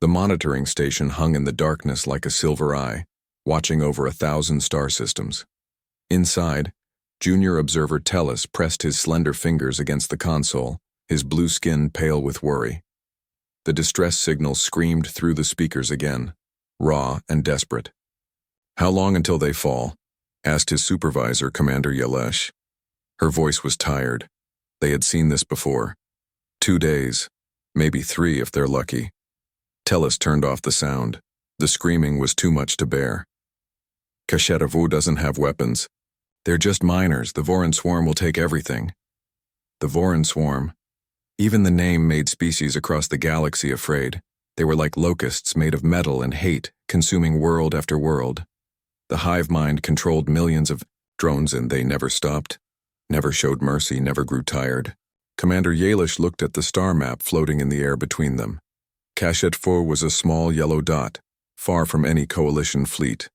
The monitoring station hung in the darkness like a silver eye, watching over 1,000 star systems. Inside, Junior Observer Tellus pressed his slender fingers against the console, his blue skin pale with worry. The distress signal screamed through the speakers again, raw and desperate. "How long until they fall?" asked his supervisor, Commander Yelesh. Her voice was tired. They had seen this before. 2 days, maybe 3 if they're lucky. Tellus turned off the sound. The screaming was too much to bear. "HFY doesn't have weapons. They're just miners. The Voran Swarm will take everything." The Voran Swarm. Even the name made species across the galaxy afraid. They were like locusts made of metal and hate, consuming world after world. The hive mind controlled millions of drones, and they never stopped, never showed mercy, never grew tired. Commander Yalish looked at the star map floating in the air between them. HFY was a small yellow dot, far from any coalition fleet.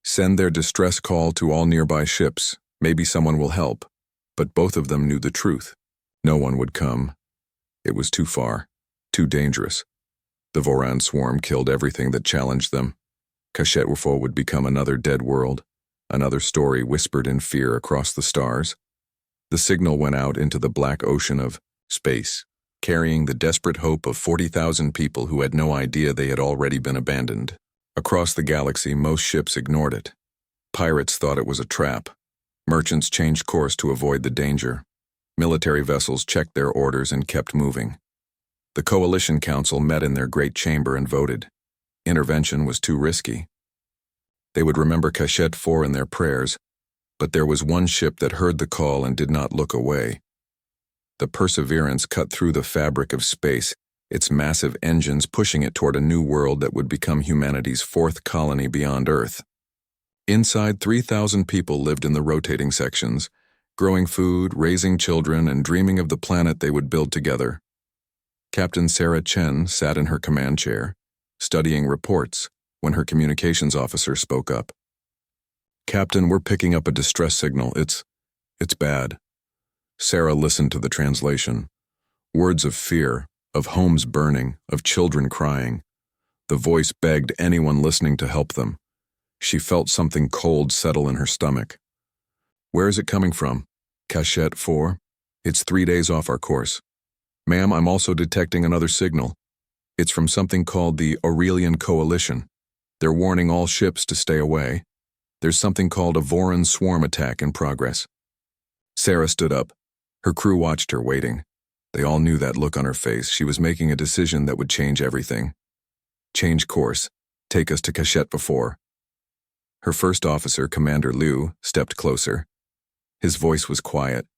"Send their distress call to all nearby ships. Maybe someone will help." But both of them knew the truth. No one would come. It was too far, too dangerous. The Voran Swarm killed everything that challenged them. HFY would become another dead world, another story whispered in fear across the stars. The signal went out into the black ocean of space, carrying the desperate hope of 40,000 people who had no idea they had already been abandoned. Across the galaxy, most ships ignored it. Pirates thought it was a trap. Merchants changed course to avoid the danger. Military vessels checked their orders and kept moving. The Coalition Council met in their great chamber and voted. Intervention was too risky. They would remember HFY in their prayers, but there was one ship that heard the call and did not look away. The Perseverance cut through the fabric of space, its massive engines pushing it toward a new world that would become humanity's 4th colony beyond Earth. Inside, 3,000 people lived in the rotating sections, growing food, raising children, and dreaming of the planet they would build together. Captain Sarah Chen sat in her command chair, studying reports, when her communications officer spoke up. "Captain, we're picking up a distress signal. It's bad." Sarah listened to the translation. Words of fear, of homes burning, of children crying. The voice begged anyone listening to help them. She felt something cold settle in her stomach. "Where is it coming from?" "HFY. It's 3 days off our course." "Ma'am, I'm also detecting another signal. It's from something called the Aurelian Coalition. They're warning all ships to stay away. There's something called a Voran Swarm attack in progress." Sarah stood up. Her crew watched her, waiting. They all knew that look on her face. She was making a decision that would change everything. "Change course. Take us to HFY." Her first officer, Commander Liu, stepped closer. His voice was quiet.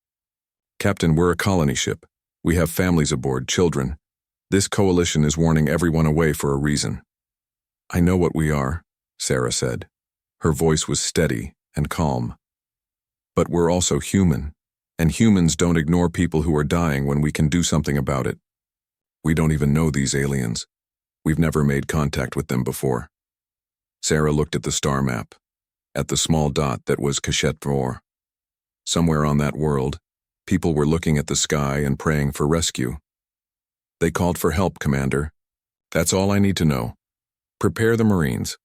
"Captain, we're a colony ship. We have families aboard, children. This coalition is warning everyone away for a reason." "I know what we are," Sarah said. Her voice was steady and calm. "But we're also human, and humans don't ignore people who are dying when we can do something about it. We don't even know these aliens. We've never made contact with them before." Sarah looked at the star map, at the small dot that was HFY. Somewhere on that world, people were looking at the sky and praying for rescue. "They called for help, Commander. That's all I need to know. Prepare the Marines.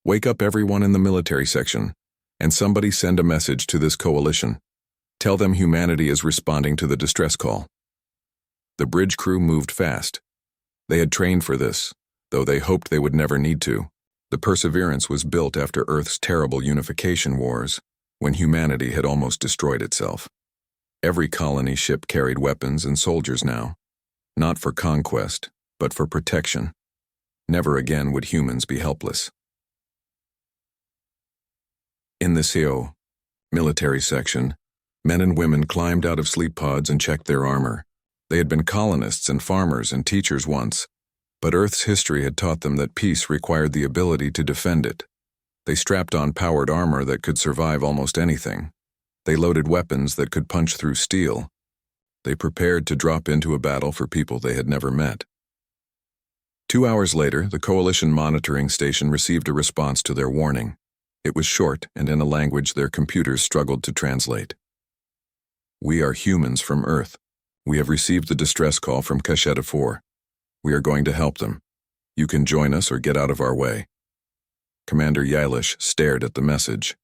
Wake up everyone in the military section, and somebody send a message to this coalition. Tell them humanity is responding to the distress call." The bridge crew moved fast. They had trained for this, though they hoped they would never need to. The Perseverance was built after Earth's terrible unification wars, when humanity had almost destroyed itself. Every colony ship carried weapons and soldiers now, not for conquest, but for protection. Never again would humans be helpless. In the CO, military section, men and women climbed out of sleep pods and checked their armor. They had been colonists and farmers and teachers once, but Earth's history had taught them that peace required the ability to defend it. They strapped on powered armor that could survive almost anything. They loaded weapons that could punch through steel. They prepared to drop into a battle for people they had never met. 2 hours later, the Coalition monitoring station received a response to their warning. It was short and in a language their computers struggled to translate. "We are humans from Earth. We have received the distress call from HFY. We are going to help them. You can join us or get out of our way. Commander Yalish stared at the message.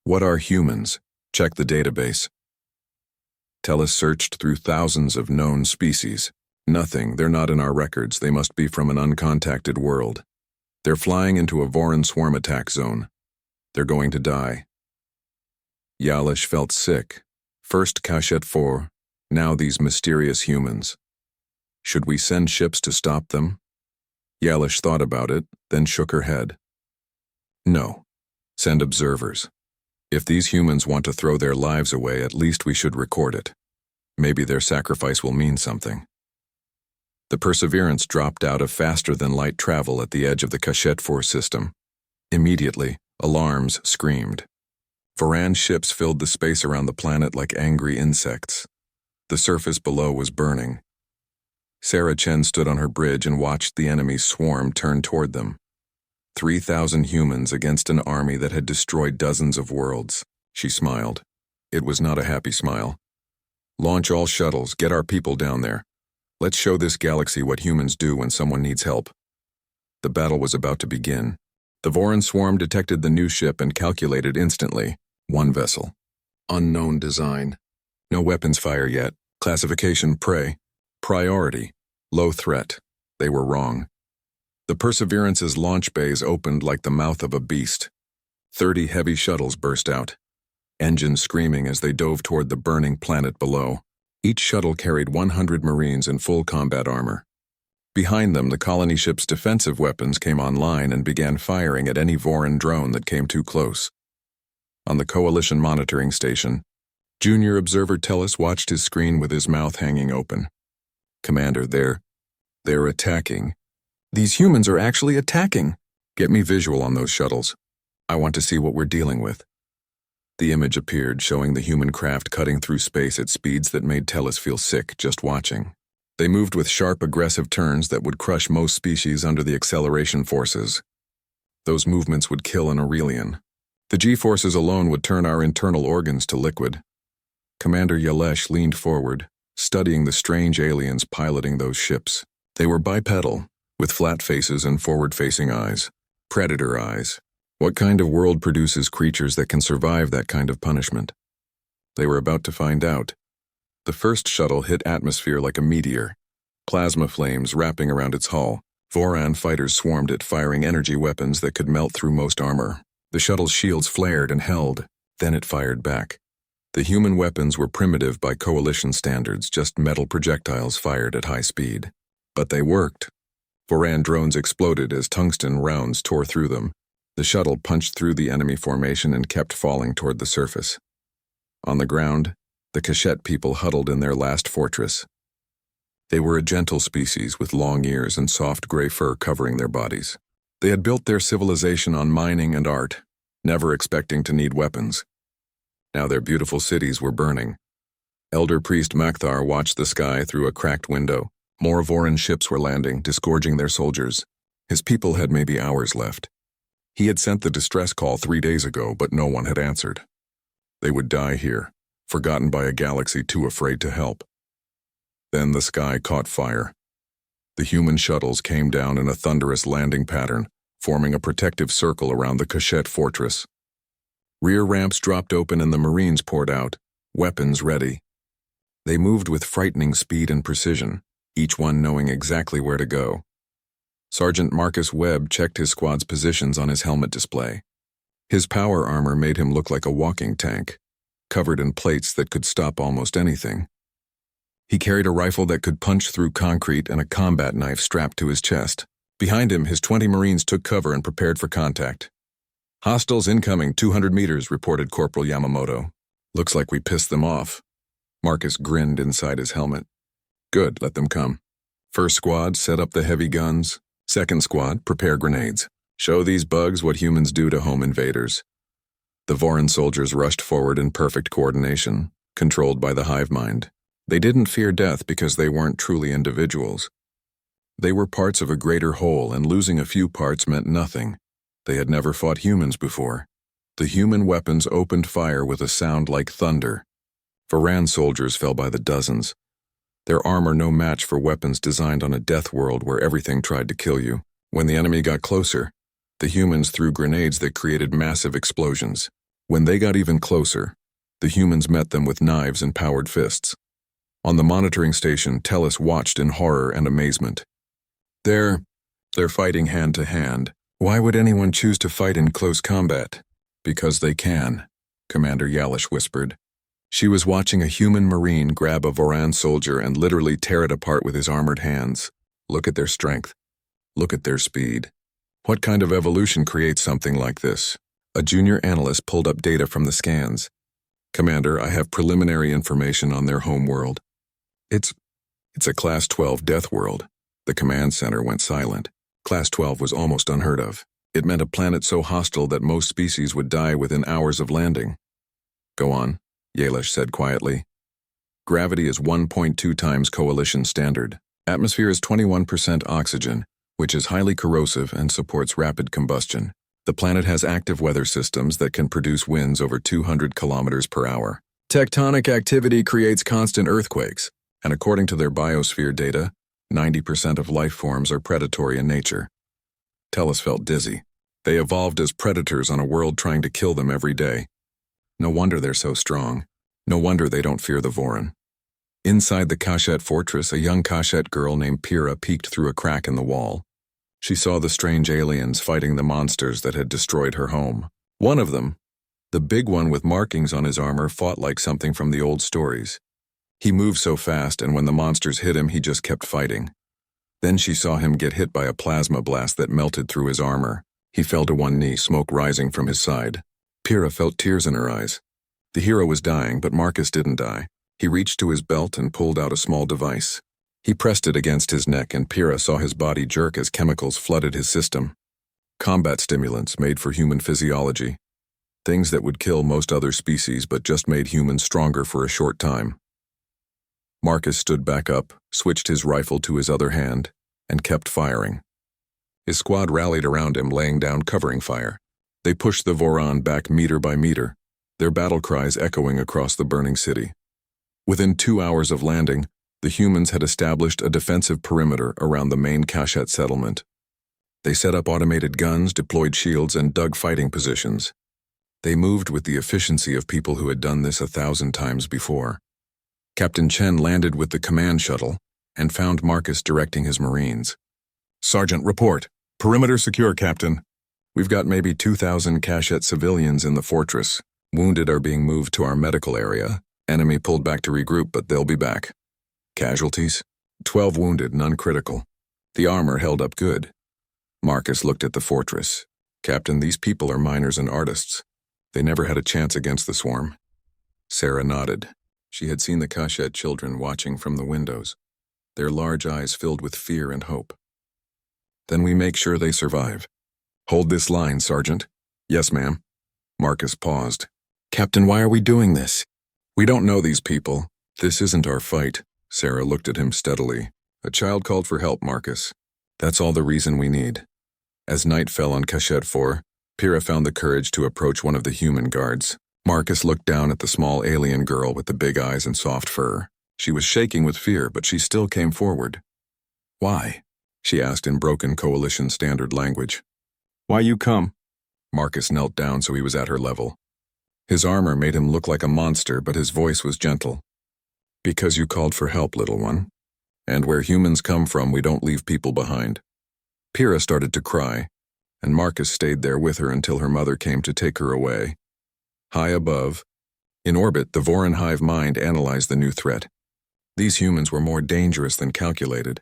What are humans? Check the database. Tellus searched through thousands of known species. Nothing, they're not in our records, they must be from an uncontacted world. They're flying into a Voran swarm attack zone. They're going to die. Yalish felt sick. First HFY, now these mysterious humans. Should we send ships to stop them? Yalish thought about it, then shook her head. No. Send observers. If these humans want to throw their lives away, at least we should record it. Maybe their sacrifice will mean something. The Perseverance dropped out of faster-than-light travel at the edge of the HFY system. Immediately, alarms screamed. Voran ships filled the space around the planet like angry insects. The surface below was burning. Sarah Chen stood on her bridge and watched the enemy swarm turn toward them. 3,000 humans against an army that had destroyed dozens of worlds. She smiled. It was not a happy smile. Launch all shuttles, get our people down there. Let's show this galaxy what humans do when someone needs help. The battle was about to begin. The Voran swarm detected the new ship and calculated instantly. One vessel. Unknown design. No weapons fire yet. Classification prey. Priority. Low threat. They were wrong. The Perseverance's launch bays opened like the mouth of a beast. 30 heavy shuttles burst out, engines screaming as they dove toward the burning planet below. Each shuttle carried 100 Marines in full combat armor. Behind them, the colony ship's defensive weapons came online and began firing at any Voran drone that came too close. On the Coalition monitoring station, Junior Observer Tellus watched his screen with his mouth hanging open. Commander, they're attacking. These humans are actually attacking. Get me visual on those shuttles. I want to see what we're dealing with. The image appeared, showing the human craft cutting through space at speeds that made Tellus feel sick just watching. They moved with sharp, aggressive turns that would crush most species under the acceleration forces. Those movements would kill an Aurelian. The G-forces alone would turn our internal organs to liquid. Commander Yalish leaned forward, studying the strange aliens piloting those ships. They were bipedal, with flat faces and forward-facing eyes. Predator eyes. What kind of world produces creatures that can survive that kind of punishment? They were about to find out. The first shuttle hit atmosphere like a meteor. Plasma flames wrapping around its hull. Voran fighters swarmed it, firing energy weapons that could melt through most armor. The shuttle's shields flared and held. Then it fired back. The human weapons were primitive by Coalition standards, just metal projectiles fired at high speed. But they worked. Voran drones exploded as tungsten rounds tore through them. The shuttle punched through the enemy formation and kept falling toward the surface. On the ground, the Kashet people huddled in their last fortress. They were a gentle species with long ears and soft gray fur covering their bodies. They had built their civilization on mining and art, never expecting to need weapons. Now their beautiful cities were burning. Elder Priest Makthar watched the sky through a cracked window. More Voran ships were landing, disgorging their soldiers. His people had maybe hours left. He had sent the distress call 3 days ago, but no one had answered. They would die here, forgotten by a galaxy too afraid to help. Then the sky caught fire. The human shuttles came down in a thunderous landing pattern, forming a protective circle around the Kashet fortress. Rear ramps dropped open and the Marines poured out, weapons ready. They moved with frightening speed and precision, each one knowing exactly where to go. Sergeant Marcus Webb checked his squad's positions on his helmet display. His power armor made him look like a walking tank, covered in plates that could stop almost anything. He carried a rifle that could punch through concrete and a combat knife strapped to his chest. Behind him, his 20 Marines took cover and prepared for contact. Hostiles incoming 200 meters, reported Corporal Yamamoto. Looks like we pissed them off. Marcus grinned inside his helmet. Good, let them come. First squad, set up the heavy guns. Second squad, prepare grenades. Show these bugs what humans do to home invaders. The Voran soldiers rushed forward in perfect coordination, controlled by the hive mind. They didn't fear death because they weren't truly individuals. They were parts of a greater whole, and losing a few parts meant nothing. They had never fought humans before. The human weapons opened fire with a sound like thunder. Voran soldiers fell by the dozens. Their armor no match for weapons designed on a death world where everything tried to kill you. When the enemy got closer, the humans threw grenades that created massive explosions. When they got even closer, the humans met them with knives and powered fists. On the monitoring station, Tellus watched in horror and amazement. They're fighting hand to hand. Why would anyone choose to fight in close combat? Because they can, Commander Yalish whispered. She was watching a human marine grab a Voran soldier and literally tear it apart with his armored hands. Look at their strength. Look at their speed. What kind of evolution creates something like this? A junior analyst pulled up data from the scans. Commander, I have preliminary information on their home world. It's a Class 12 death world. The command center went silent. Class 12 was almost unheard of. It meant a planet so hostile that most species would die within hours of landing. Go on, Yalish said quietly. Gravity is 1.2 times coalition standard. Atmosphere is 21% oxygen, which is highly corrosive and supports rapid combustion. The planet has active weather systems that can produce winds over 200 kilometers per hour. Tectonic activity creates constant earthquakes, and according to their biosphere data, 90% of life forms are predatory in nature. Tellus felt dizzy. They evolved as predators on a world trying to kill them every day. No wonder they're so strong. No wonder they don't fear the Voran. Inside the Kashet fortress, a young Kashet girl named Pyrrha peeked through a crack in the wall. She saw the strange aliens fighting the monsters that had destroyed her home. One of them, the big one with markings on his armor, fought like something from the old stories. He moved so fast, and when the monsters hit him, he just kept fighting. Then she saw him get hit by a plasma blast that melted through his armor. He fell to one knee, smoke rising from his side. Pyrrha felt tears in her eyes. The hero was dying, but Marcus didn't die. He reached to his belt and pulled out a small device. He pressed it against his neck, and Pyrrha saw his body jerk as chemicals flooded his system. Combat stimulants made for human physiology. Things that would kill most other species but just made humans stronger for a short time. Marcus stood back up, switched his rifle to his other hand, and kept firing. His squad rallied around him, laying down covering fire. They pushed the Voran back meter by meter, their battle cries echoing across the burning city. Within 2 hours of landing, the humans had established a defensive perimeter around the main Kashet settlement. They set up automated guns, deployed shields, and dug fighting positions. They moved with the efficiency of people who had done this 1,000 times before. Captain Chen landed with the command shuttle and found Marcus directing his Marines. Sergeant, report. Perimeter secure, Captain. We've got maybe 2,000 Kashet civilians in the fortress. Wounded are being moved to our medical area. Enemy pulled back to regroup, but they'll be back. Casualties? 12 wounded, none critical. The armor held up good. Marcus looked at the fortress. Captain, these people are miners and artists. They never had a chance against the swarm. Sarah nodded. She had seen the Kashet children watching from the windows, their large eyes filled with fear and hope. Then we make sure they survive. Hold this line, Sergeant. Yes, ma'am. Marcus paused. Captain, why are we doing this? We don't know these people. This isn't our fight. Sarah looked at him steadily. A child called for help, Marcus. That's all the reason we need. As night fell on Kashet 4, Pyrrha found the courage to approach one of the human guards. Marcus looked down at the small alien girl with the big eyes and soft fur. She was shaking with fear, but she still came forward. Why? She asked in broken coalition standard language. Why you come? Marcus knelt down so he was at her level. His armor made him look like a monster, but his voice was gentle. Because you called for help, little one. And where humans come from, we don't leave people behind. Pyrrha started to cry, and Marcus stayed there with her until her mother came to take her away. High above, in orbit, the Voran hive mind analyzed the new threat. These humans were more dangerous than calculated.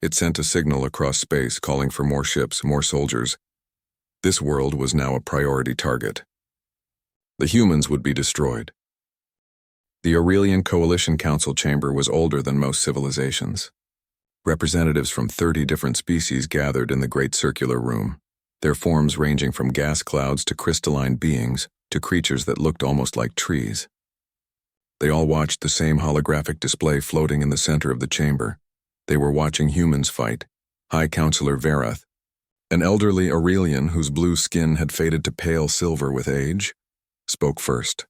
It sent a signal across space calling for more ships, more soldiers. This world was now a priority target. The humans would be destroyed. The Aurelian Coalition Council chamber was older than most civilizations. Representatives from 30 different species gathered in the great circular room, their forms ranging from gas clouds to crystalline beings to creatures that looked almost like trees. They all watched the same holographic display floating in the center of the chamber. They were watching humans fight. High Counselor Verath, an elderly Aurelian whose blue skin had faded to pale silver with age, spoke first.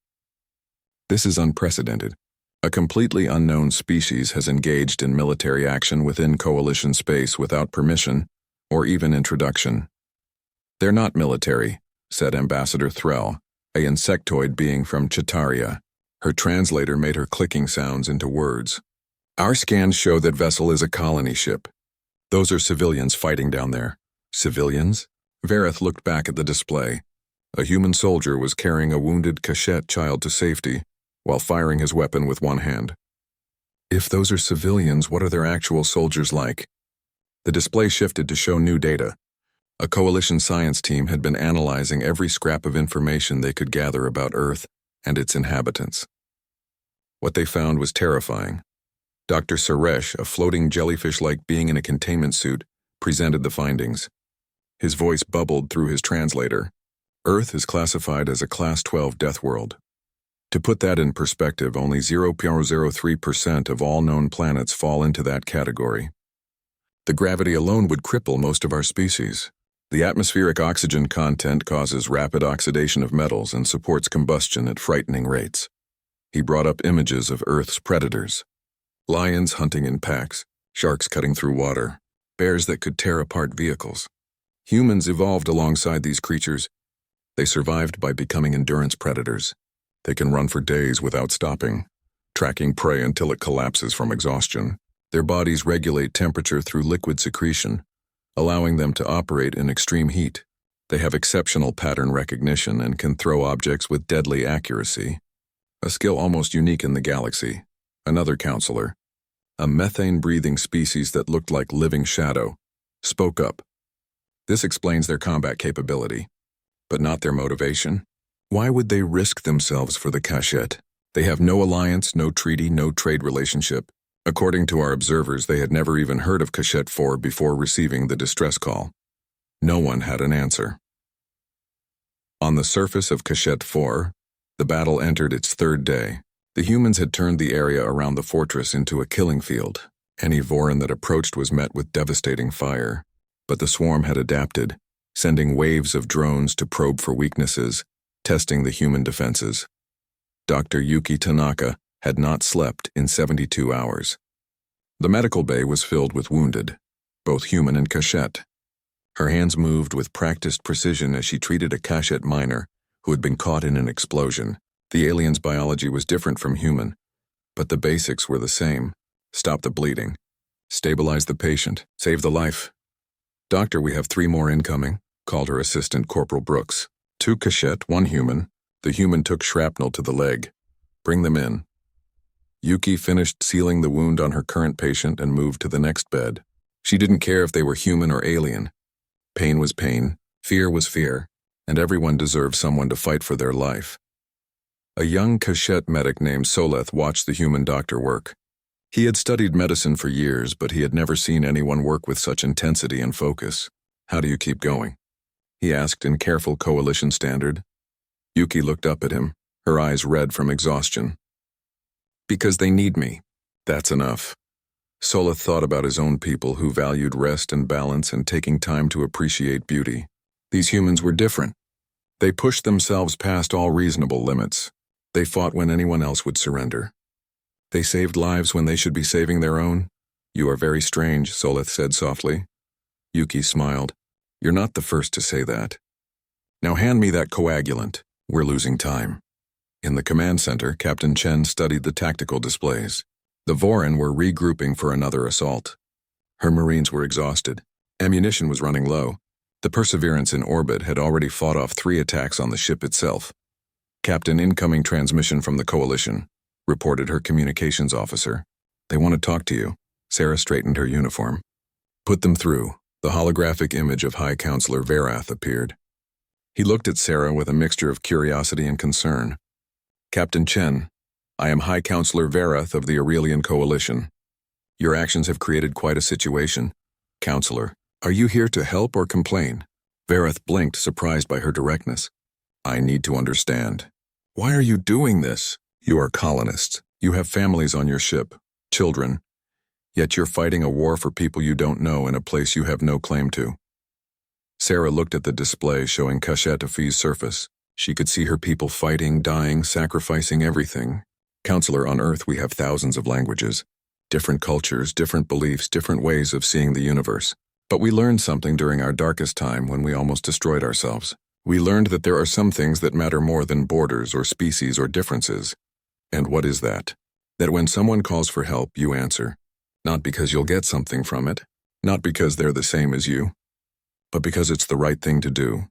This is unprecedented. A completely unknown species has engaged in military action within Coalition space without permission or even introduction. They're not military, said Ambassador Threll, a insectoid being from Chitaria. Her translator made her clicking sounds into words. Our scans show that vessel is a colony ship. Those are civilians fighting down there. Civilians? Vareth looked back at the display. A human soldier was carrying a wounded Cachette child to safety while firing his weapon with one hand. If those are civilians, what are their actual soldiers like? The display shifted to show new data. A Coalition science team had been analyzing every scrap of information they could gather about Earth and its inhabitants. What they found was terrifying. Dr. Suresh, a floating jellyfish-like being in a containment suit, presented the findings. His voice bubbled through his translator. Earth is classified as a Class 12 death world. To put that in perspective, only 0.03% of all known planets fall into that category. The gravity alone would cripple most of our species. The atmospheric oxygen content causes rapid oxidation of metals and supports combustion at frightening rates. He brought up images of Earth's predators. Lions hunting in packs, sharks cutting through water, bears that could tear apart vehicles. Humans evolved alongside these creatures. They survived by becoming endurance predators. They can run for days without stopping, tracking prey until it collapses from exhaustion. Their bodies regulate temperature through liquid secretion, allowing them to operate in extreme heat. They have exceptional pattern recognition and can throw objects with deadly accuracy, a skill almost unique in the galaxy. Another counselor, a methane-breathing species that looked like living shadow, spoke up. This explains their combat capability, but not their motivation. Why would they risk themselves for the Cachette? They have no alliance, no treaty, no trade relationship. According to our observers, they had never even heard of Cachette 4 before receiving the distress call. No one had an answer. On the surface of Cachette 4, the battle entered its third day. The humans had turned the area around the fortress into a killing field. Any Voran that approached was met with devastating fire. But the swarm had adapted, sending waves of drones to probe for weaknesses, testing the human defenses. Dr. Yuki Tanaka had not slept in 72 hours. The medical bay was filled with wounded, both human and Cachette. Her hands moved with practiced precision as she treated a Cachette miner who had been caught in an explosion. The alien's biology was different from human, but the basics were the same. Stop the bleeding. Stabilize the patient. Save the life. Doctor, we have 3 more incoming, called her assistant Corporal Brooks. 2 Cachette, 1 human. The human took shrapnel to the leg. Bring them in. Yuki finished sealing the wound on her current patient and moved to the next bed. She didn't care if they were human or alien. Pain was pain, fear was fear, and everyone deserved someone to fight for their life. A young Cachette medic named Soleth watched the human doctor work. He had studied medicine for years, but he had never seen anyone work with such intensity and focus. How do you keep going? He asked in careful Coalition standard. Yuki looked up at him, her eyes red from exhaustion. Because they need me. That's enough. Soleth thought about his own people who valued rest and balance and taking time to appreciate beauty. These humans were different. They pushed themselves past all reasonable limits. They fought when anyone else would surrender. They saved lives when they should be saving their own. You are very strange, Soleth said softly. Yuki smiled. You're not the first to say that. Now hand me that coagulant. We're losing time. In the command center, Captain Chen studied the tactical displays. The Voran were regrouping for another assault. Her Marines were exhausted. Ammunition was running low. The Perseverance in orbit had already fought off 3 attacks on the ship itself. Captain, incoming transmission from the Coalition, reported her communications officer. They want to talk to you. Sarah straightened her uniform. Put them through. The holographic image of High Counselor Verath appeared. He looked at Sarah with a mixture of curiosity and concern. Captain Chen, I am High Counselor Verath of the Aurelian Coalition. Your actions have created quite a situation. Counselor, are you here to help or complain? Verath blinked, surprised by her directness. I need to understand. Why are you doing this? You are colonists. You have families on your ship, children. Yet you're fighting a war for people you don't know in a place you have no claim to. Sarah looked at the display showing Cachette Afi's surface. She could see her people fighting, dying, sacrificing everything. Counselor, on Earth we have thousands of languages, different cultures, different beliefs, different ways of seeing the universe. But we learned something during our darkest time when we almost destroyed ourselves. We learned that there are some things that matter more than borders or species or differences. And what is that? That when someone calls for help, you answer. Not because you'll get something from it, not because they're the same as you, but because it's the right thing to do.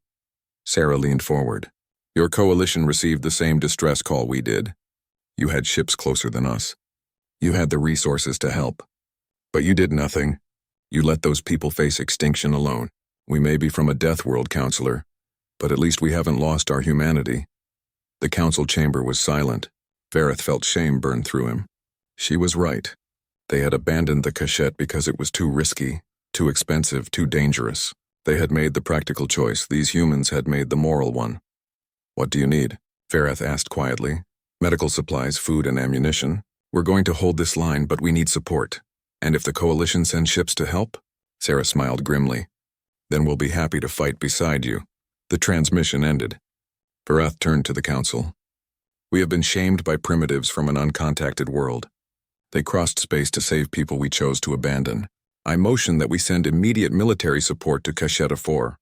Sarah leaned forward. Your coalition received the same distress call we did. You had ships closer than us. You had the resources to help. But you did nothing. You let those people face extinction alone. We may be from a death world, Counselor, but at least we haven't lost our humanity. The council chamber was silent. Vareth felt shame burn through him. She was right. They had abandoned the cachette because it was too risky, too expensive, too dangerous. They had made the practical choice. These humans had made the moral one. What do you need? Vareth asked quietly. Medical supplies, food, and ammunition. We're going to hold this line, but we need support. And if the coalition sends ships to help? Sarah smiled grimly. Then we'll be happy to fight beside you. The transmission ended. Vareth turned to the council. We have been shamed by primitives from an uncontacted world. They crossed space to save people we chose to abandon. I motion that we send immediate military support to Cacheta 4.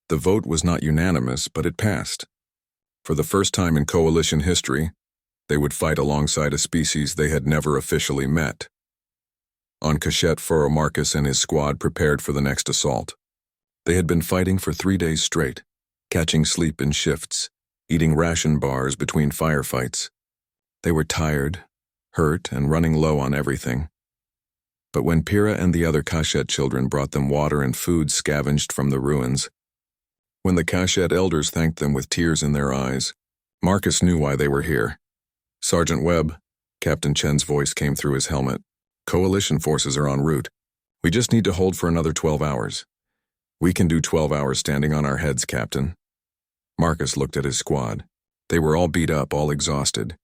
The vote was not unanimous, but it passed. For the first time in coalition history, they would fight alongside a species they had never officially met. On Cachette 4, Marcus and his squad prepared for the next assault. They had been fighting for 3 days straight, catching sleep in shifts, eating ration bars between firefights. They were tired, hurt, and running low on everything. But when Pyrrha and the other Cachette children brought them water and food scavenged from the ruins, when the Cachette elders thanked them with tears in their eyes, Marcus knew why they were here. Sergeant Webb, Captain Chen's voice came through his helmet. Coalition forces are en route. We just need to hold for another 12 hours. We can do 12 hours standing on our heads, Captain. Marcus looked at his squad. They were all beat up, all exhausted.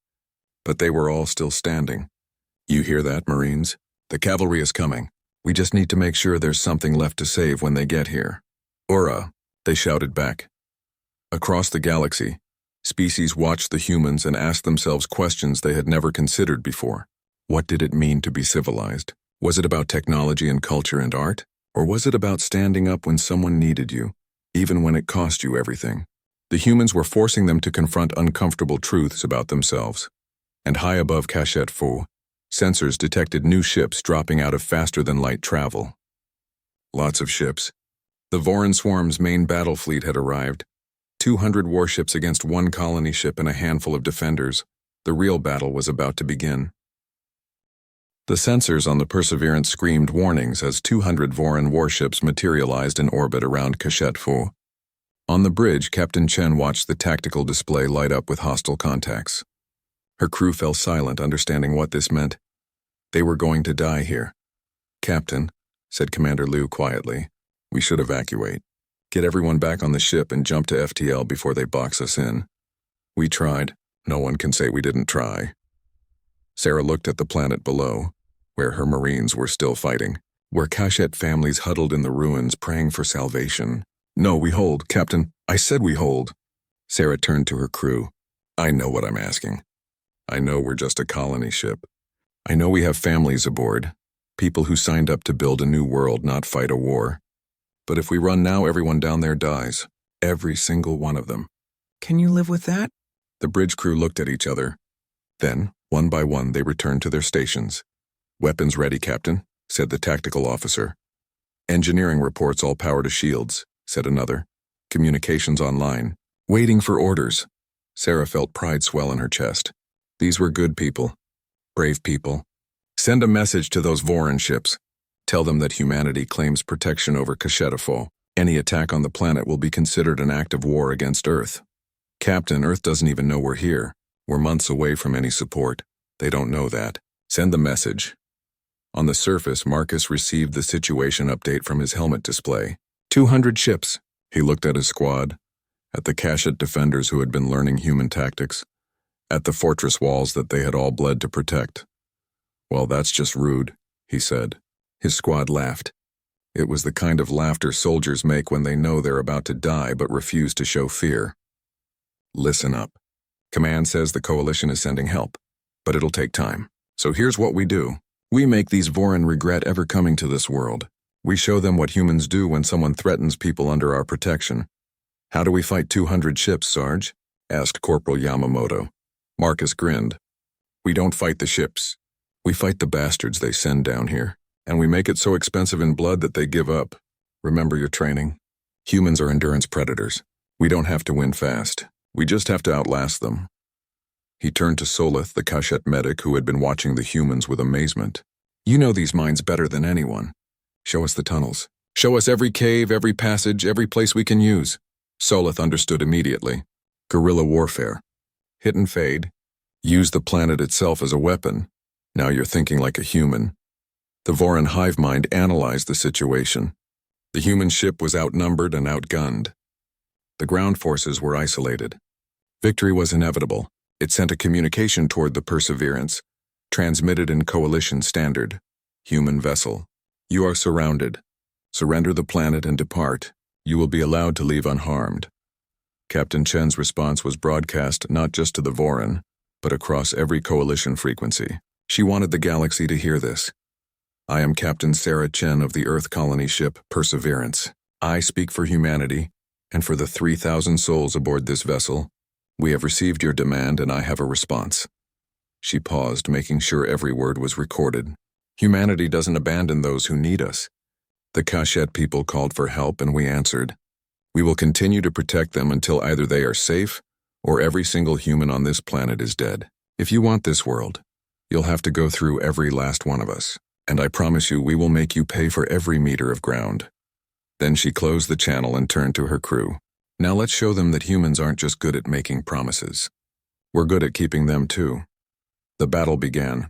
But they were all still standing. You hear that, Marines? The cavalry is coming. We just need to make sure there's something left to save when they get here. Ora, they shouted back. Across the galaxy, species watched the humans and asked themselves questions they had never considered before. What did it mean to be civilized? Was it about technology and culture and art? Or was it about standing up when someone needed you, even when it cost you everything? The humans were forcing them to confront uncomfortable truths about themselves. And high above Cachette 4, sensors detected new ships dropping out of faster-than-light travel. Lots of ships. The Voran Swarm's main battle fleet had arrived. 200 warships against one colony ship and a handful of defenders. The real battle was about to begin. The sensors on the Perseverance screamed warnings as 200 Voran warships materialized in orbit around Cachette 4. On the bridge, Captain Chen watched the tactical display light up with hostile contacts. Her crew fell silent, understanding what this meant. They were going to die here. Captain, said Commander Liu quietly, we should evacuate. Get everyone back on the ship and jump to FTL before they box us in. We tried. No one can say we didn't try. Sarah looked at the planet below, where her Marines were still fighting, where Cachette families huddled in the ruins praying for salvation. No, we hold, Captain. I said we hold. Sarah turned to her crew. I know what I'm asking. I know we're just a colony ship. I know we have families aboard, people who signed up to build a new world, not fight a war. But if we run now, everyone down there dies. Every single one of them. Can you live with that? The bridge crew looked at each other. Then, one by one, they returned to their stations. Weapons ready, Captain, said the tactical officer. Engineering reports all power to shields, said another. Communications online. Waiting for orders. Sarah felt pride swell in her chest. These were good people. Brave people. Send a message to those Voran ships. Tell them that humanity claims protection over Cachette 4. Any attack on the planet will be considered an act of war against Earth. Captain, Earth doesn't even know we're here. We're months away from any support. They don't know that. Send the message. On the surface, Marcus received the situation update from his helmet display. 200 ships. He looked at his squad, at the Cachette defenders who had been learning human tactics, at the fortress walls that they had all bled to protect. Well, that's just rude, he said. His squad laughed. It was the kind of laughter soldiers make when they know they're about to die but refuse to show fear. Listen up. Command says the coalition is sending help. but it'll take time. So here's what we do. We make these Vorin regret ever coming to this world. We show them what humans do when someone threatens people under our protection. How do we fight 200 ships, Sarge? Asked Corporal Yamamoto. Marcus grinned. We don't fight the ships. We fight the bastards they send down here. And we make it so expensive in blood that they give up. Remember your training? Humans are endurance predators. We don't have to win fast. We just have to outlast them. He turned to Solith, the Kashet medic who had been watching the humans with amazement. You know these mines better than anyone. Show us the tunnels. Show us every cave, every passage, every place we can use. Solith understood immediately. Guerrilla warfare. Hit and fade. Use the planet itself as a weapon. Now you're thinking like a human. The Vorin hive mind analyzed the situation. The human ship was outnumbered and outgunned. The ground forces were isolated. Victory was inevitable. It sent a communication toward the Perseverance, transmitted in Coalition Standard. Human vessel. You are surrounded. Surrender the planet and depart. You will be allowed to leave unharmed. Captain Chen's response was broadcast not just to the Vorin, but across every Coalition frequency. She wanted the galaxy to hear this. I am Captain Sarah Chen of the Earth colony ship Perseverance. I speak for humanity, and for the 3,000 souls aboard this vessel. We have received your demand and I have a response. She paused, making sure every word was recorded. Humanity doesn't abandon those who need us. The Kashet people called for help and we answered. We will continue to protect them until either they are safe or every single human on this planet is dead. If you want this world, you'll have to go through every last one of us. And I promise you we will make you pay for every meter of ground. Then she closed the channel and turned to her crew. Now let's show them that humans aren't just good at making promises. We're good at keeping them too. The battle began.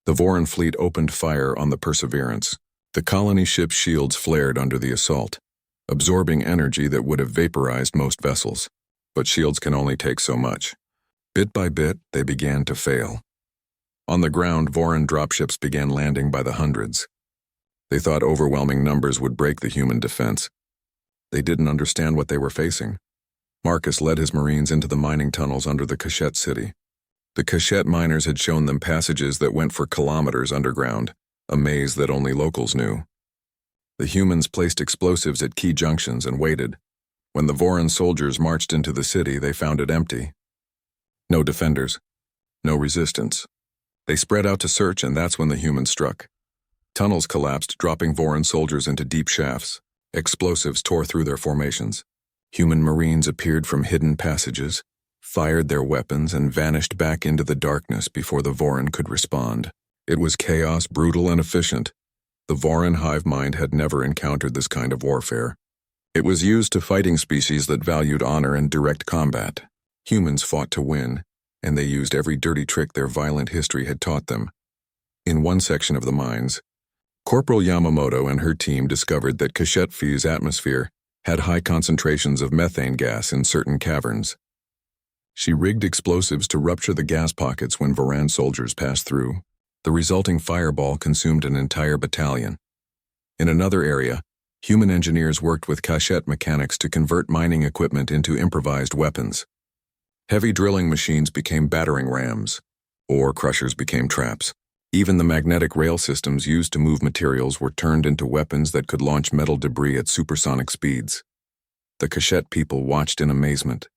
The Vorin fleet opened fire on the Perseverance. The colony ship's shields flared under the assault, absorbing energy that would have vaporized most vessels. But shields can only take so much. Bit by bit, they began to fail. On the ground, Vorin dropships began landing by the hundreds. They thought overwhelming numbers would break the human defense. They didn't understand what they were facing. Marcus led his Marines into the mining tunnels under the Kashet city. The Kashet miners had shown them passages that went for kilometers underground, a maze that only locals knew. The humans placed explosives at key junctions and waited. When the Vorin soldiers marched into the city, they found it empty. No defenders. No resistance. They spread out to search, and that's when the humans struck. Tunnels collapsed, dropping Vorin soldiers into deep shafts. Explosives tore through their formations. Human Marines appeared from hidden passages, fired their weapons, and vanished back into the darkness before the Vorin could respond. It was chaos, brutal, and efficient. The Vorin hive mind had never encountered this kind of warfare. It was used to fighting species that valued honor and direct combat. Humans fought to win, and they used every dirty trick their violent history had taught them. In one section of the mines, Corporal Yamamoto and her team discovered that Kashet-Fi's atmosphere had high concentrations of methane gas in certain caverns. She rigged explosives to rupture the gas pockets when Voran soldiers passed through. The resulting fireball consumed an entire battalion. In another area, human engineers worked with Kashet mechanics to convert mining equipment into improvised weapons. Heavy drilling machines became battering rams. Ore crushers became traps. Even the magnetic rail systems used to move materials were turned into weapons that could launch metal debris at supersonic speeds. The Kashet people watched in amazement.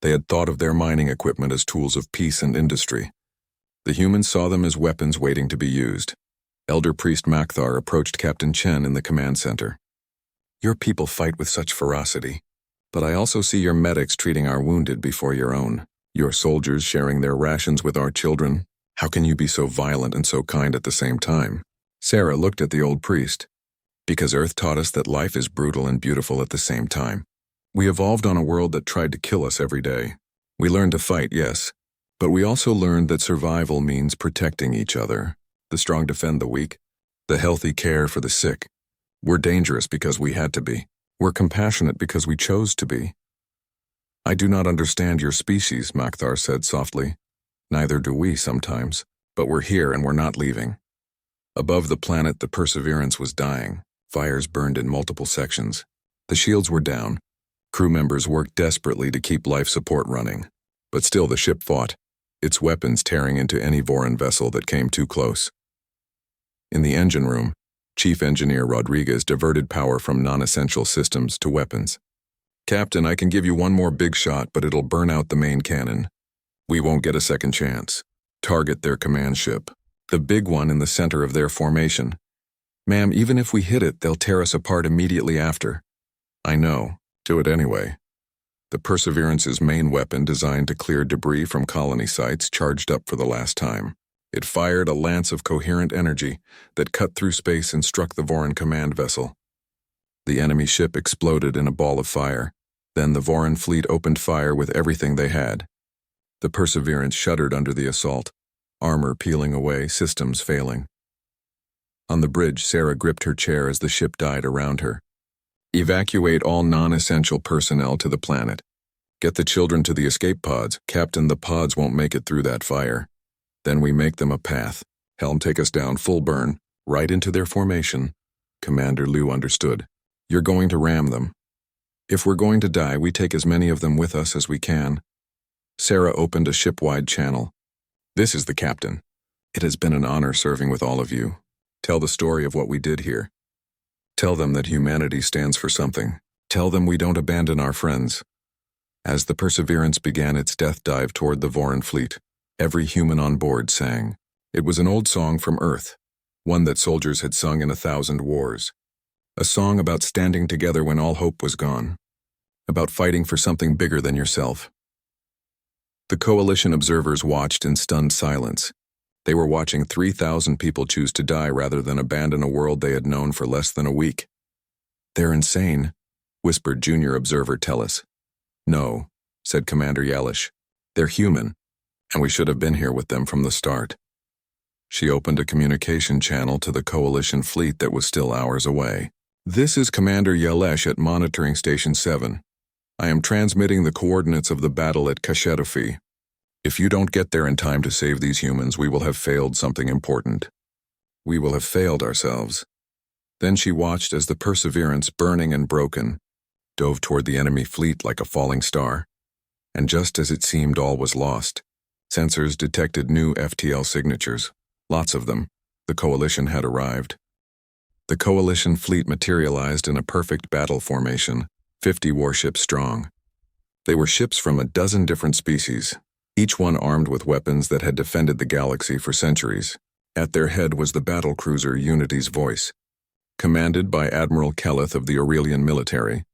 They had thought of their mining equipment as tools of peace and industry. The humans saw them as weapons waiting to be used. Elder Priest Makthar approached Captain Chen in the command center. Your people fight with such ferocity, but I also see your medics treating our wounded before your own. Your soldiers sharing their rations with our children. How can you be so violent and so kind at the same time? Sarah looked at the old priest. Because Earth taught us that life is brutal and beautiful at the same time. We evolved on a world that tried to kill us every day. We learned to fight, yes, but we also learned that survival means protecting each other. The strong defend the weak. The healthy care for the sick. We're dangerous because we had to be. We're compassionate because we chose to be. I do not understand your species, Makthar said softly. Neither do we sometimes, but we're here and we're not leaving. Above the planet, the Perseverance was dying. Fires burned in multiple sections. The shields were down. Crew members worked desperately to keep life support running. But still the ship fought. its weapons tearing into any Voran vessel that came too close. In the engine room, Chief Engineer Rodriguez diverted power from non-essential systems to weapons. "Captain, I can give you one more big shot, but it'll burn out the main cannon. We won't get a second chance. Target their command ship, the big one in the center of their formation. Ma'am, even if we hit it, they'll tear us apart immediately after." "I know. Do it anyway." The Perseverance's main weapon, designed to clear debris from colony sites, charged up for the last time. It fired a lance of coherent energy that cut through space and struck the Voran command vessel. The enemy ship exploded in a ball of fire. Then the Voran fleet opened fire with everything they had. The Perseverance shuddered under the assault, armor peeling away, systems failing. On the bridge, Sarah gripped her chair as the ship died around her. "Evacuate all non-essential personnel to the planet. Get the children to the escape pods. Captain, the pods won't make it through that fire. Then we make them a path. Helm, take us down full burn, right into their formation." Commander Liu understood. "You're going to ram them. If we're going to die, we take as many of them with us as we can." Sarah opened a ship-wide channel. "This is the captain. It has been an honor serving with all of you. Tell the story of what we did here. Tell them that humanity stands for something. Tell them we don't abandon our friends." As the Perseverance began its death dive toward the Voran fleet, every human on board sang. It was an old song from Earth, one that soldiers had sung in 1,000 wars. A song about standing together when all hope was gone, about fighting for something bigger than yourself. The Coalition observers watched in stunned silence. They were watching 3,000 people choose to die rather than abandon a world they had known for less than a week. "They're insane," whispered Junior Observer Tellus. "No," said Commander Yalish. "They're human, and we should have been here with them from the start." She opened a communication channel to the Coalition fleet that was still hours away. "This is Commander Yalesh at Monitoring Station 7. I am transmitting the coordinates of the battle at Kashedofi. If you don't get there in time to save these humans, we will have failed something important. We will have failed ourselves." Then she watched as the Perseverance, burning and broken, dove toward the enemy fleet like a falling star. And just as it seemed all was lost, sensors detected new FTL signatures. Lots of them. The Coalition had arrived. The Coalition fleet materialized in a perfect battle formation, 50 warships strong. They were ships from a dozen different species, each one armed with weapons that had defended the galaxy for centuries. At their head was the battlecruiser Unity's Voice, commanded by Admiral Kelleth of the Aurelian military.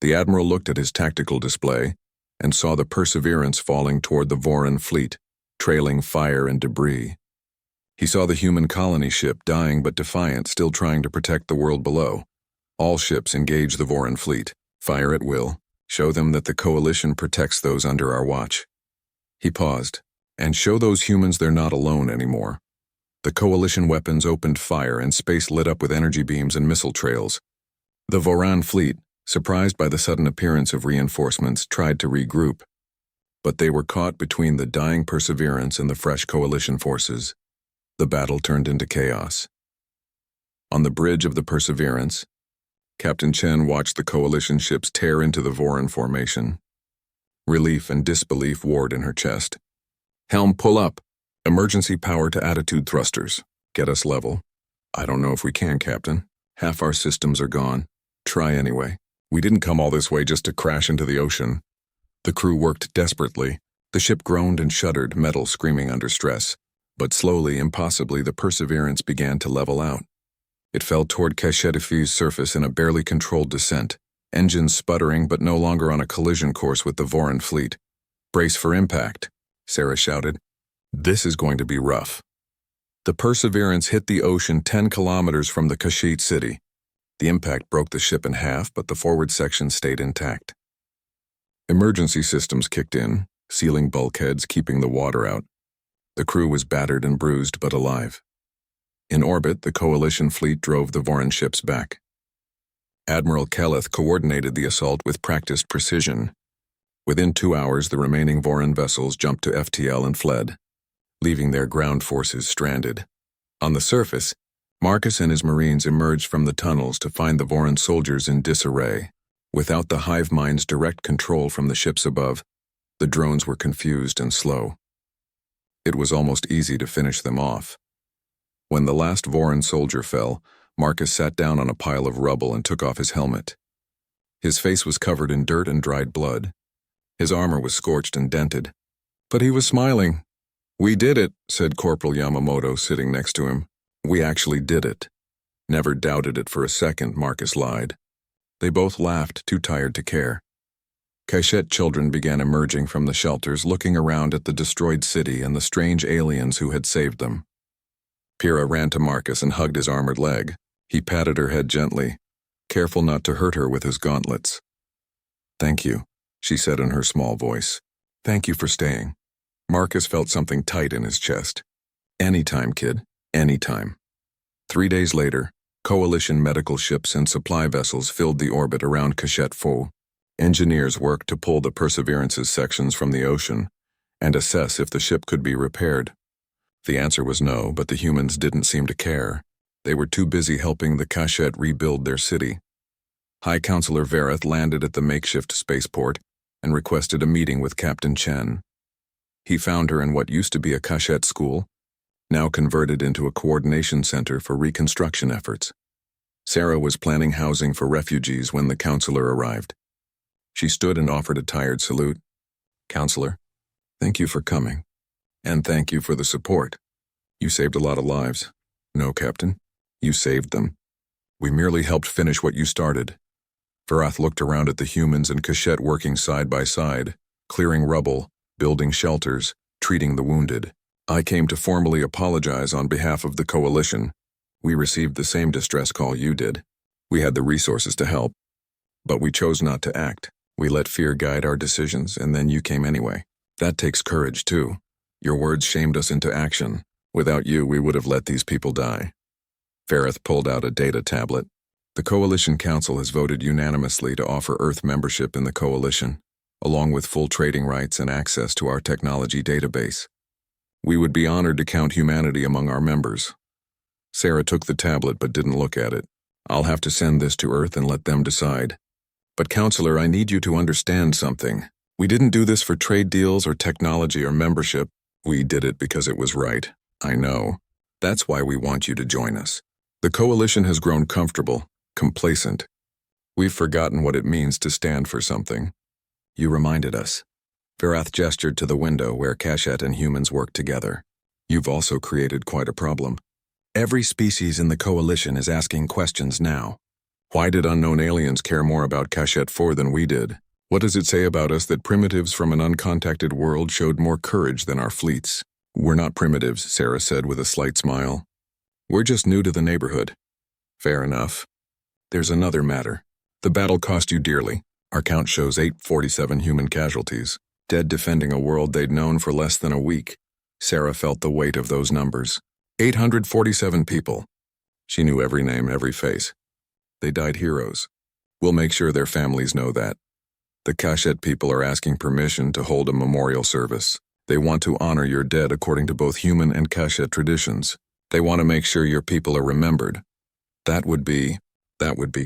The Admiral looked at his tactical display and saw the Perseverance falling toward the Voran fleet, trailing fire and debris. He saw the human colony ship, dying but defiant, still trying to protect the world below. "All ships engage the Voran fleet. Fire at will. Show them that the Coalition protects those under our watch." He paused. "And show those humans they're not alone anymore." The Coalition weapons opened fire and space lit up with energy beams and missile trails. The Voran fleet, surprised by the sudden appearance of reinforcements, tried to regroup. But they were caught between the dying Perseverance and the fresh Coalition forces. The battle turned into chaos. On the bridge of the Perseverance, Captain Chen watched the Coalition ships tear into the Voran formation. Relief and disbelief warred in her chest. "Helm, pull up. Emergency power to attitude thrusters. Get us level." "I don't know if we can, Captain. Half our systems are gone." "Try anyway. We didn't come all this way just to crash into the ocean." The crew worked desperately. The ship groaned and shuddered, metal screaming under stress. But slowly, impossibly, the Perseverance began to level out. It fell toward Kashedofi's surface in a barely controlled descent, engines sputtering but no longer on a collision course with the Voran fleet. "Brace for impact," Sarah shouted. "This is going to be rough." The Perseverance hit the ocean 10 kilometers from the Kashyyyk city. The impact broke the ship in half, but the forward section stayed intact. Emergency systems kicked in, sealing bulkheads, keeping the water out. The crew was battered and bruised, but alive. In orbit, the Coalition fleet drove the Voran ships back. Admiral Kelleth coordinated the assault with practiced precision. Within 2 hours, the remaining Voran vessels jumped to FTL and fled, leaving their ground forces stranded. On the surface, Marcus and his Marines emerged from the tunnels to find the Voran soldiers in disarray. Without the hive mind's direct control from the ships above, the drones were confused and slow. It was almost easy to finish them off. When the last Voran soldier fell, Marcus sat down on a pile of rubble and took off his helmet. His face was covered in dirt and dried blood. His armor was scorched and dented. But he was smiling. "We did it," said Corporal Yamamoto, sitting next to him. "We actually did it." "Never doubted it for a second," Marcus lied. They both laughed, too tired to care. Cachette children began emerging from the shelters, looking around at the destroyed city and the strange aliens who had saved them. Pyrrha ran to Marcus and hugged his armored leg. He patted her head gently, careful not to hurt her with his gauntlets. "Thank you," she said in her small voice. "Thank you for staying." Marcus felt something tight in his chest. "Anytime, kid, anytime." 3 days later, Coalition medical ships and supply vessels filled the orbit around Cachette Foe. Engineers worked to pull the Perseverance's sections from the ocean and assess if the ship could be repaired. The answer was no, but the humans didn't seem to care. They were too busy helping the Cachette rebuild their city. High Counselor Vareth landed at the makeshift spaceport and requested a meeting with Captain Chen. He found her in what used to be a Cachette school, now converted into a coordination center for reconstruction efforts. Sarah was planning housing for refugees when the counselor arrived. She stood and offered a tired salute. "Counselor, thank you for coming. And thank you for the support. You saved a lot of lives." "No, Captain. You saved them. We merely helped finish what you started." Varath looked around at the humans and Cachette working side by side, clearing rubble, building shelters, treating the wounded. "I came to formally apologize on behalf of the Coalition. We received the same distress call you did. We had the resources to help, but we chose not to act. We let fear guide our decisions, and then you came anyway. That takes courage, too. Your words shamed us into action. Without you, we would have let these people die." Vareth pulled out a data tablet. "The Coalition Council has voted unanimously to offer Earth membership in the Coalition, along with full trading rights and access to our technology database. We would be honored to count humanity among our members." Sarah took the tablet but didn't look at it. "I'll have to send this to Earth and let them decide. But Counselor, I need you to understand something. We didn't do this for trade deals or technology or membership. We did it because it was right. I know. That's why we want you to join us. The Coalition has grown comfortable, complacent. We've forgotten what it means to stand for something." "You reminded us." Varath gestured to the window where Cachette and humans worked together. "You've also created quite a problem. Every species in the Coalition is asking questions now. Why did unknown aliens care more about Cachette 4 than we did? What does it say about us that primitives from an uncontacted world showed more courage than our fleets?" "We're not primitives," Sarah said with a slight smile. "We're just new to the neighborhood." "Fair enough. There's another matter. The battle cost you dearly. Our count shows 847 human casualties, dead defending a world they'd known for less than a week." Sarah felt the weight of those numbers. 847 people. She knew every name, every face. They died heroes. We'll make sure their families know that. The Cachette people are asking permission to hold a memorial service. They want to honor your dead according to both human and Cachette traditions. They want to make sure your people are remembered. That would be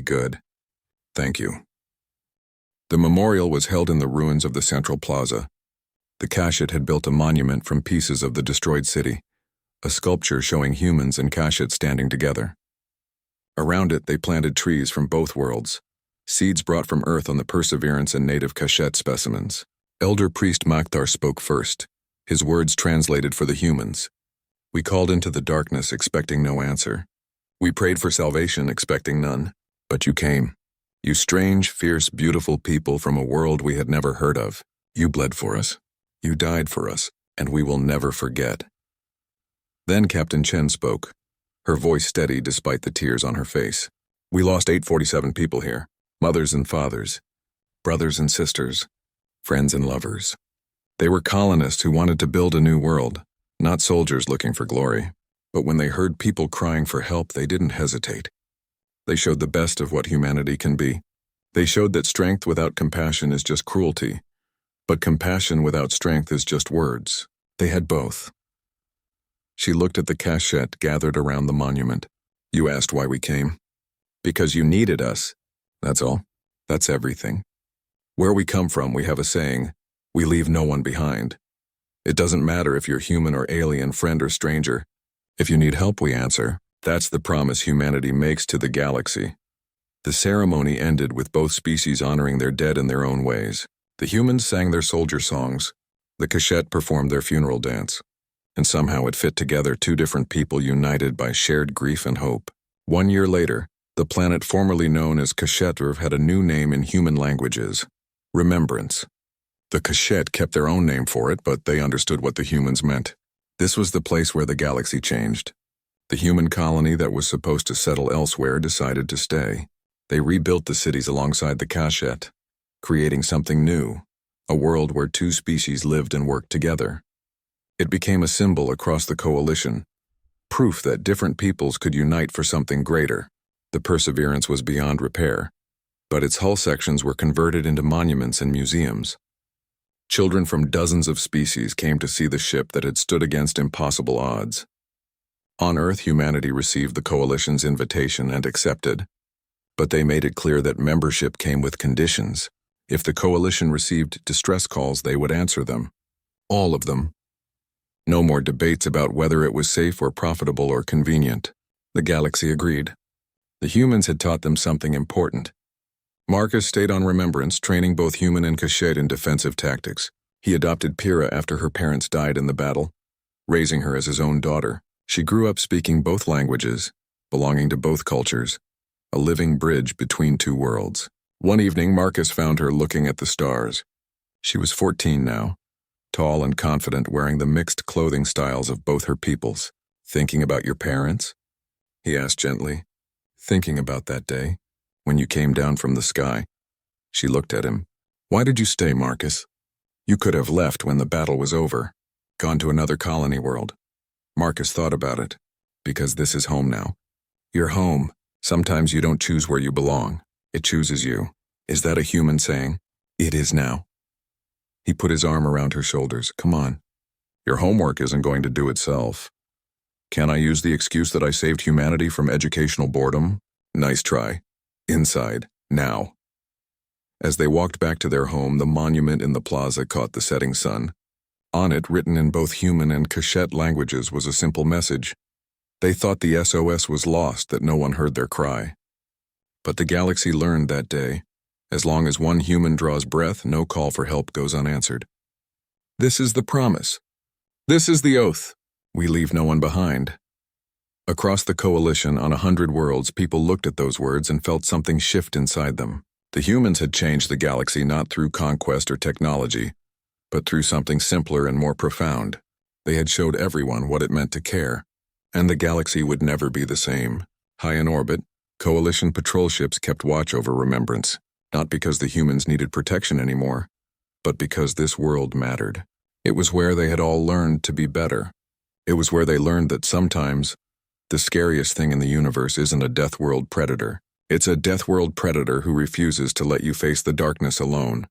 good. Thank you." The memorial was held in the ruins of the Central Plaza. The Cachette had built a monument from pieces of the destroyed city, a sculpture showing humans and Cachette standing together. Around it, they planted trees from both worlds, seeds brought from Earth on the Perseverance and native Cachette specimens. Elder Priest Maktar spoke first, his words translated for the humans. "We called into the darkness expecting no answer. We prayed for salvation expecting none. But you came. You strange, fierce, beautiful people from a world we had never heard of. You bled for us. You died for us, and we will never forget." Then Captain Chen spoke, her voice steady despite the tears on her face. "We lost 847 people here, mothers and fathers, brothers and sisters, friends and lovers. They were colonists who wanted to build a new world, not soldiers looking for glory. But when they heard people crying for help, they didn't hesitate. They showed the best of what humanity can be. They showed that strength without compassion is just cruelty, but compassion without strength is just words. They had both." She looked at the Cachette gathered around the monument. "You asked why we came. Because you needed us. That's all. That's everything. Where we come from, we have a saying, we leave no one behind. It doesn't matter if you're human or alien, friend or stranger. If you need help, we answer. That's the promise humanity makes to the galaxy. The ceremony ended with both species honoring their dead in their own ways. The humans sang their soldier songs. The Kashet performed their funeral dance. And somehow it fit together, two different people united by shared grief and hope. 1 year later, the planet formerly known as Kashetrv had a new name in human languages: Remembrance. The Kashet kept their own name for it, but they understood what the humans meant. This was the place where the galaxy changed. The human colony that was supposed to settle elsewhere decided to stay. They rebuilt the cities alongside the Kashet, creating something new, a world where two species lived and worked together. It became a symbol across the coalition, proof that different peoples could unite for something greater. The Perseverance was beyond repair, but its hull sections were converted into monuments and museums. Children from dozens of species came to see the ship that had stood against impossible odds. On Earth, humanity received the Coalition's invitation and accepted, but they made it clear that membership came with conditions. If the Coalition received distress calls, they would answer them. All of them. No more debates about whether it was safe or profitable or convenient. The galaxy agreed. The humans had taught them something important. Marcus stayed on Remembrance, training both human and Kashet in defensive tactics. He adopted Pyrrha after her parents died in the battle, raising her as his own daughter. She grew up speaking both languages, belonging to both cultures, a living bridge between two worlds. One evening, Marcus found her looking at the stars. She was 14 now, tall and confident, wearing the mixed clothing styles of both her peoples. "Thinking about your parents?" he asked gently. "Thinking about that day, when you came down from the sky." She looked at him. "Why did you stay, Marcus? You could have left when the battle was over, gone to another colony world." Marcus thought about it. "Because this is home now." "Your home. Sometimes you don't choose where you belong. It chooses you." "Is that a human saying?" "It is now." He put his arm around her shoulders. "Come on. Your homework isn't going to do itself. Can I use the excuse that I saved humanity from educational boredom?" "Nice try. Inside, now." As they walked back to their home, the monument in the plaza caught the setting sun. On it, written in both human and Kashet languages, was a simple message. They thought the SOS was lost, that no one heard their cry. But the galaxy learned that day, as long as one human draws breath, no call for help goes unanswered. This is the promise. This is the oath. We leave no one behind. Across the Coalition, on 100 worlds, people looked at those words and felt something shift inside them. The humans had changed the galaxy not through conquest or technology, but through something simpler and more profound. They had showed everyone what it meant to care. And the galaxy would never be the same. High in orbit, Coalition patrol ships kept watch over Remembrance, not because the humans needed protection anymore, but because this world mattered. It was where they had all learned to be better. It was where they learned that sometimes the scariest thing in the universe isn't a Deathworld predator. It's a Deathworld predator who refuses to let you face the darkness alone.